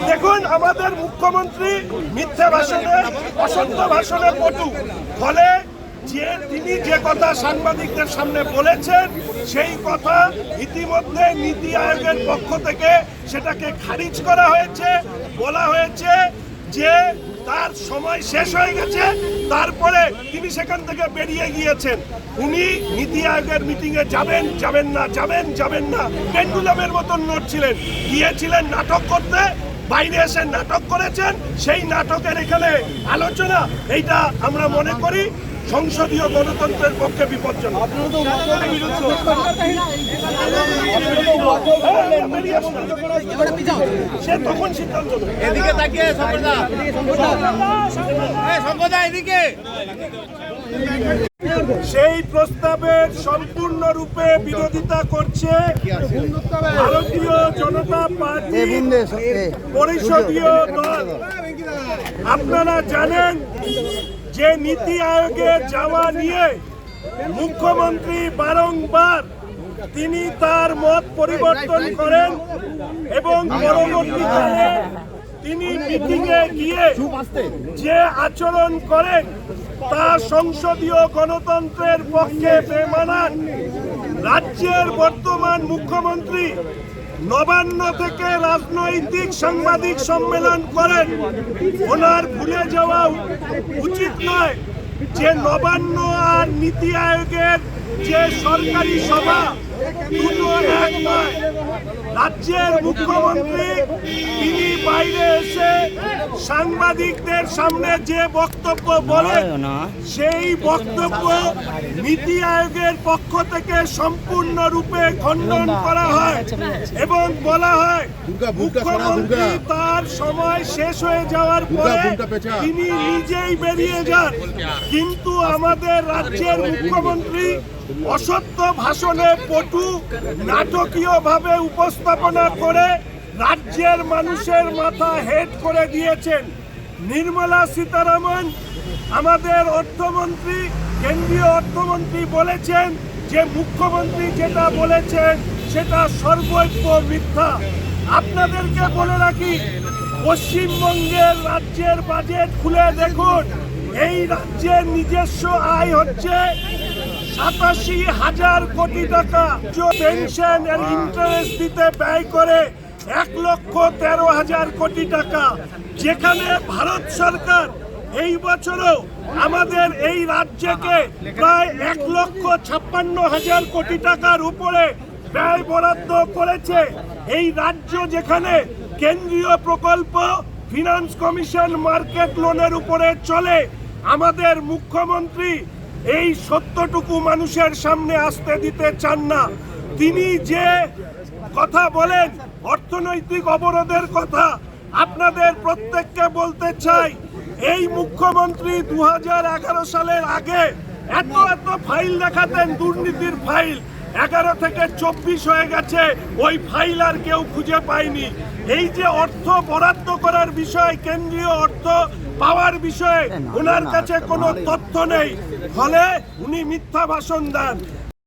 দেখুন, আমাদের মুখ্যমন্ত্রী মিথ্যা ভাষণে, অসত্য ভাষণে পটু। ফলে তিনি যে কথা সাংবাদিকদের সামনে বলেছেন সেই কথা ইতিমধ্যে নীতি আয়োগের পক্ষ থেকে সেটাকে খারিজ করা হয়েছে। বলা হয়েছে যে তার সময় শেষ হয়ে গেছে, তারপরে তিনি সেখান থেকে বেরিয়ে গিয়েছেন। উনি নীতি আয়োগের মিটিংয়ে যাবেন যাবেন না, যাবেন যাবেন না, পেন্ডুলামের মতন নড়ছিলেন। গিয়েছিলেন নাটক করতে, বাইরে এসে নাটক করেছেন। সেই নাটকের এখানে আলোচনা, এইটা আমরা মনে করি সংসদীয় গণতন্ত্রের পক্ষে বিপজ্জনক। সে তখন সিদ্ধান্ত এদিকে তাকিয়ে এদিকে সেই প্রস্তাবের সম্পূর্ণরূপে বিরোধিতা করছে ভারতীয় জনতা পার্টি পরিষদীয় দল। আপনারা জানেন যে নীতি আয়োগে যাওয়া নিয়ে মুখ্যমন্ত্রী বারংবার তিনি তার মত পরিবর্তন করেন এবং পরবর্তীকালে তিনি মিটিংয়ে গিয়ে যে আচরণ করেন তা সংসদীয় গণতন্ত্রের পক্ষে বেমানান। রাজ্যের বর্তমান মুখ্যমন্ত্রী নবান্ন থেকে রাজনৈতিক সাংবাদিক সম্মেলন করেন। ওনার ভুলে যাওয়া উচিত নয় যে নবান্ন আর নীতি আয়োগের যে সরকারি সভা দুটো এক নয়। রাজ্যের মুখ্যমন্ত্রী তিনি বাইরে এসে সাংবাদিকদের সামনে যে বক্তব্য বলেন সেই বক্তব্য নীতি আয়োগের পক্ষ থেকে সম্পূর্ণরূপে খণ্ডন করা হয় এবং বলা হয় মুখ্যমন্ত্রী তার সময় শেষ হয়ে যাওয়ার পরে তিনি নিজেই বেরিয়ে যান। কিন্তু আমাদের রাজ্যের মুখ্যমন্ত্রী অসত্য ভাষণে পটু নাটকীয়ভাবে উপস্থাপনা করে রাজ্যের মানুষের মাথা হেট করে দিয়েছেন। নির্মলা সীতারামন আমাদের অর্থমন্ত্রী, কেন্দ্রীয় অর্থমন্ত্রী বলেছেন যে মুখ্যমন্ত্রী যেটা বলেছেন সেটা সর্বৈব মিথ্যা। আপনাদেরকে বলে রাখি, পশ্চিমবঙ্গের রাজ্যের বাজেট খুলে দেখুন, এই রাজ্যের নিজস্ব আয় হচ্ছে 87,000 কোটি টাকা। পেনশন আর ইন্টারেস্ট দিতে ব্যয় করে 1,13,000 কোটি টাকা। যেখানে ভারত সরকার এই বছরও আমাদের এই রাজ্যকে প্রায় 1,56,000 কোটি টাকার উপরে ব্যয় বরাদ্দ করেছে। এই রাজ্য যেখানে কেন্দ্রীয় প্রকল্প ফিনান্স কমিশন মার্কেট লোনের উপরে চলে, আমাদের মুখ্যমন্ত্রী এই সত্যটুকু মানুষের সামনে আসতে দিতে চান না। তিনি যে কথা বলেন অর্থনৈতিক অবরোধের কথা, আপনাদের প্রত্যেককে বলতে চাই এই মুখ্যমন্ত্রী 2011 সালের আগে এত ফাইল দেখাতেন, দুর্নীতির ফাইল। 11 থেকে 24 হয়ে গেছে, ওই ফাইল আর কেউ খুঁজে পায়নি। এই যে অর্থ বরাদ্দ করার বিষয়, কেন্দ্রীয় অর্থ পাওয়ার বিষয়ে ওনার কাছে কোনো তথ্য নেই, ফলে উনি মিথ্যা ভাষণ দেন।